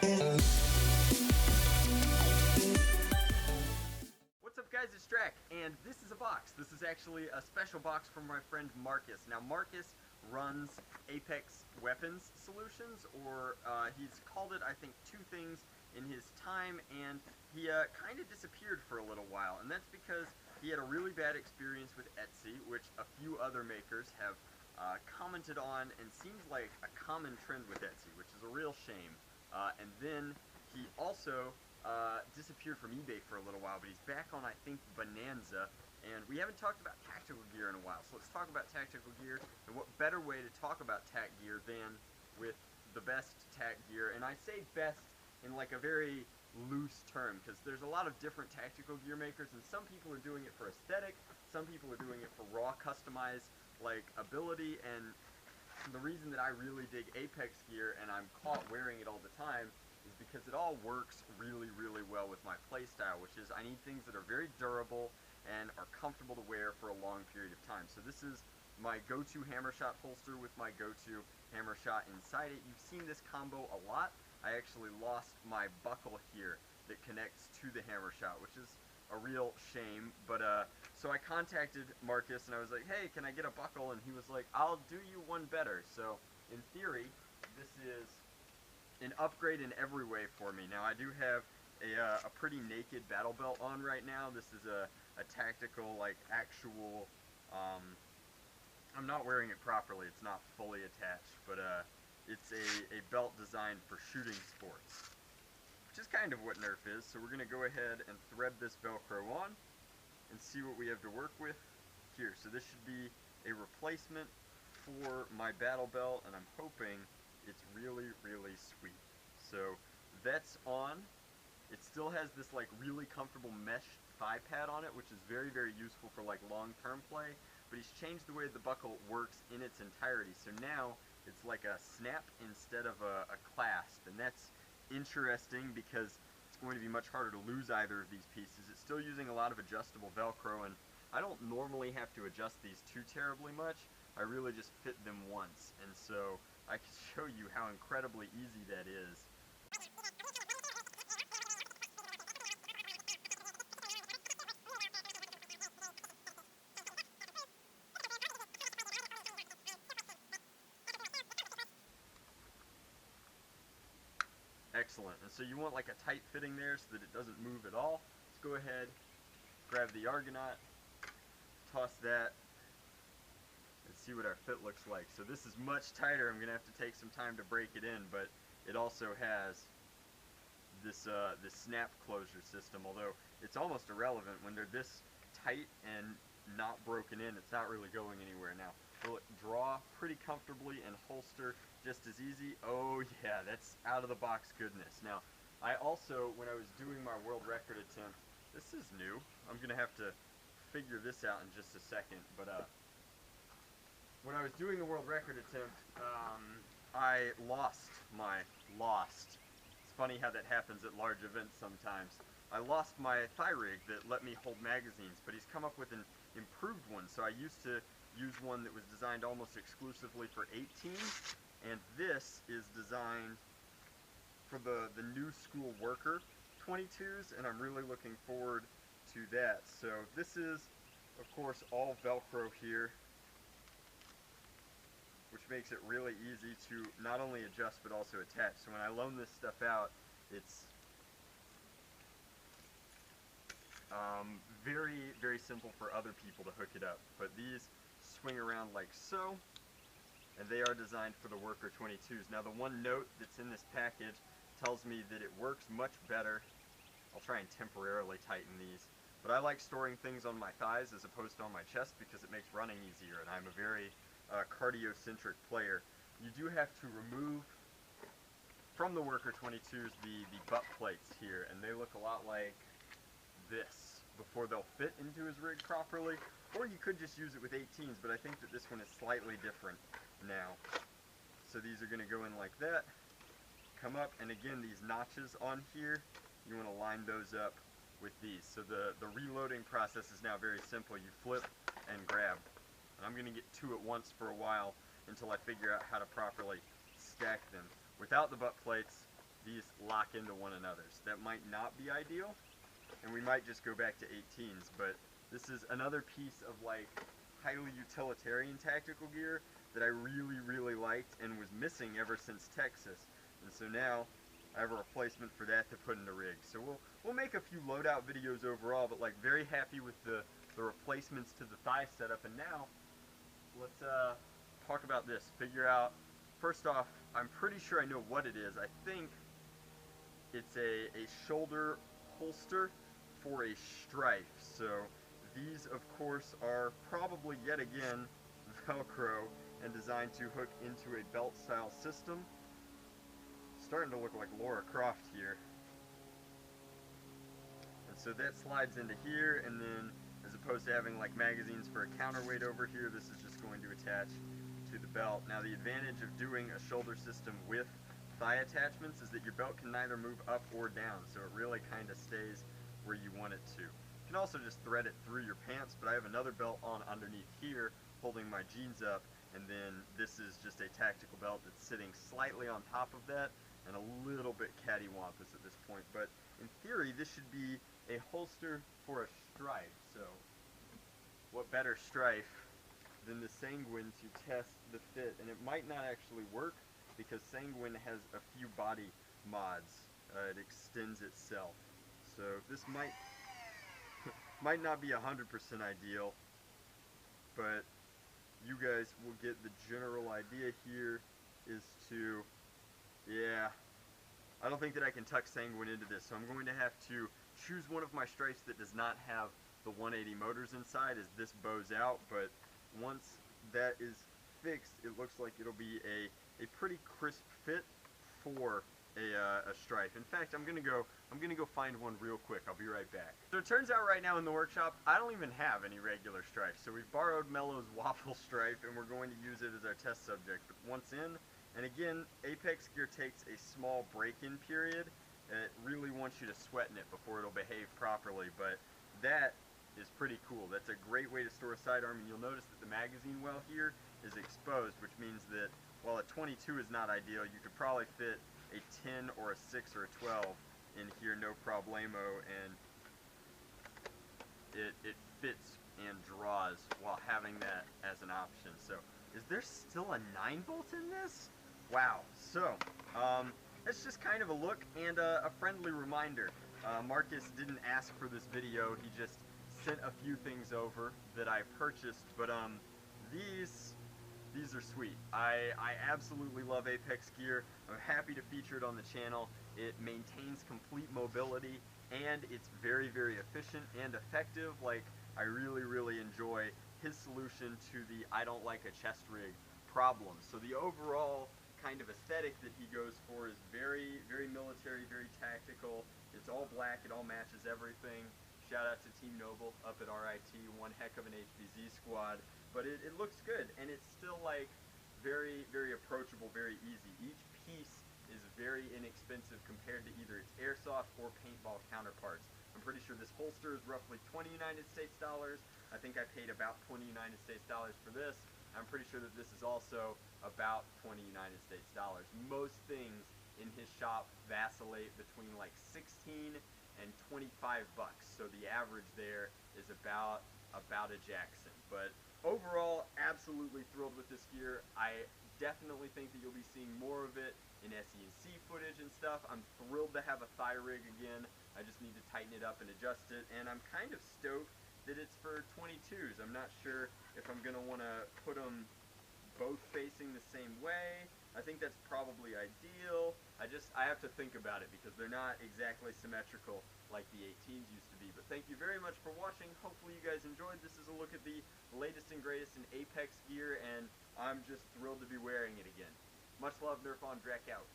What's up guys, it's Drac, and this is a box. This is actually a special box from my friend Marcus. Now Marcus runs Apex Weapons Solutions, or he's called it, I think, two things in his time, and he kind of disappeared for a little while, and that's because he had a really bad experience with Etsy, which a few other makers have commented on, and seems like a common trend with Etsy, which is a real shame. And then he also disappeared from eBay for a little while, but he's back on, I think, Bonanza, and we haven't talked about tactical gear in a while, so let's talk about tactical gear, and what better way to talk about tac gear than with the best tac gear, and I say best in like a very loose term, because there's a lot of different tactical gear makers, and some people are doing it for aesthetic, some people are doing it for raw customized like ability, and the reason that I really dig Apex gear, and I'm caught wearing it all the time, is because it all works really, really well with my playstyle, which is I need things that are very durable and are comfortable to wear for a long period of time. So this is my go-to hammer shot holster with my go-to hammer shot inside it. You've seen this combo a lot. I actually lost my buckle here that connects to the hammer shot, which is a real shame, but so I contacted Marcus and I was like, hey, can I get a buckle? And he was like, I'll do you one better. So in theory, this is an upgrade in every way for me. Now I do have a pretty naked battle belt on right now. This is a tactical, like, actual, I'm not wearing it properly, it's not fully attached, but it's a belt designed for shooting sports, which is kind of what Nerf is. So we're going to go ahead and thread this Velcro on and see what we have to work with here. So this should be a replacement for my battle belt, and I'm hoping it's really, really sweet. So that's on. It still has this like really comfortable mesh thigh pad on it, which is very, very useful for like long-term play, but he's changed the way the buckle works in its entirety. So now it's like a snap instead of a clasp, and that's interesting because it's going to be much harder to lose either of these pieces. It's still using a lot of adjustable Velcro, and I don't normally have to adjust these too terribly much. I really just fit them once, and so I can show you how incredibly easy that is. Excellent. And so you want like a tight fitting there so that it doesn't move at all. Let's go ahead, grab the Argonaut, toss that, and see what our fit looks like. So this is much tighter. I'm going to have to take some time to break it in, but it also has this this snap closure system, although it's almost irrelevant when they're this tight and not broken in. It's not really going anywhere. Now, will it draw pretty comfortably and holster just as easy? Oh yeah, that's out of the box goodness. Now, I also, when I was doing my world record attempt, this is new. I'm gonna have to figure this out in just a second, but when I was doing the world record attempt, I lost. It's funny how that happens at large events sometimes. I lost my thigh rig that let me hold magazines, but he's come up with an improved one. So I used to use one that was designed almost exclusively for 18s, and this is designed for the new school worker 22s, and I'm really looking forward to that. So this is, of course, all Velcro here, which makes it really easy to not only adjust but also attach. So when I loan this stuff out, it's very, very simple for other people to hook it up. But these swing around like so, and they are designed for the Worker 22s. Now the one note that's in this package tells me that it works much better. I'll try and temporarily tighten these, but I like storing things on my thighs as opposed to on my chest because it makes running easier, and I'm a very cardio-centric player. You do have to remove from the Worker 22s the butt plates here, and they look a lot like this before they'll fit into his rig properly, or you could just use it with 18s, but I think that this one is slightly different now. So these are going to go in like that, come up, and again these notches on here, you want to line those up with these. So the reloading process is now very simple. You flip and grab. And I'm going to get two at once for a while until I figure out how to properly stack them. Without the butt plates, these lock into one another. So that might not be ideal, and we might just go back to 18s, but this is another piece of like highly utilitarian tactical gear that I really liked and was missing ever since Texas. And so now I have a replacement for that to put in the rig. So we'll make a few loadout videos overall, but like very happy with the replacements to the thigh setup. And now let's talk about this. Figure out, first off, I'm pretty sure I know what it is. I think it's a shoulder holster for a strife. So these, of course, are probably yet again Velcro and designed to hook into a belt-style system. Starting to look like Lara Croft here. And so that slides into here, and then as opposed to having like magazines for a counterweight over here, this is just going to attach to the belt. Now the advantage of doing a shoulder system with thigh attachments is that your belt can neither move up or down, so it really kind of stays where you want it to. You can also just thread it through your pants, but I have another belt on underneath here holding my jeans up, and then this is just a tactical belt that's sitting slightly on top of that and a little bit cattywampus at this point. But in theory, this should be a holster for a strife. So what better strife than the Sanguine to test the fit? And it might not actually work because Sanguine has a few body mods. It extends itself. So this might not be 100% ideal, but you guys will get the general idea here is to, yeah, I don't think that I can tuck Sanguine into this, so I'm going to have to choose one of my stripes that does not have the 180 motors inside as this bows out, but once that is fixed, it looks like it'll be a pretty crisp fit for a strife. In fact, I'm gonna go find one real quick. I'll be right back. So it turns out right now in the workshop, I don't even have any regular stripes. So we've borrowed Mello's waffle stripe, and we're going to use it as our test subject. But once in, and again, Apex gear takes a small break-in period, and it really wants you to sweat in it before it'll behave properly. But that is pretty cool. That's a great way to store a sidearm, and you'll notice that the magazine well here is exposed, which means that while a 22 is not ideal, you could probably fit a 10 or a 6 or a 12 in here, no problemo, and it fits and draws while having that as an option. So, is there still a 9-bolt in this? Wow. So, it's just kind of a look and a friendly reminder. Marcus didn't ask for this video, he just sent a few things over that I purchased, but these are sweet. I absolutely love Apex gear. I'm happy to feature it on the channel. It maintains complete mobility, and it's very efficient and effective. Like, I really enjoy his solution to the I don't like a chest rig problem. So the overall kind of aesthetic that he goes for is very military, very tactical. It's all black, it all matches everything. Shout out to Team Noble up at RIT, one heck of an HVZ squad. But it looks good, and it's still like very approachable, very easy. Each piece is very inexpensive compared to either its airsoft or paintball counterparts. I'm pretty sure this holster is roughly 20 United States dollars. I think I paid about 20 United States dollars for this. I'm pretty sure that this is also about 20 United States dollars. Most things in his shop vacillate between like 16 and 25 bucks. So the average there is about a Jackson. But overall, absolutely thrilled with this gear. I definitely think that you'll be seeing more of it in SE&C footage and stuff. I'm thrilled to have a thigh rig again. I just need to tighten it up and adjust it, and I'm kind of stoked that it's for 22s. I'm not sure if I'm going to want to put them both facing the same way. I think that's probably ideal. I have to think about it because they're not exactly symmetrical like the 18s used to be. But thank you very much for watching. Hopefully you guys enjoyed. This is a look at the latest and greatest in Apex gear, and I'm just thrilled to be wearing it again. Much love, Nerf on, Drac out.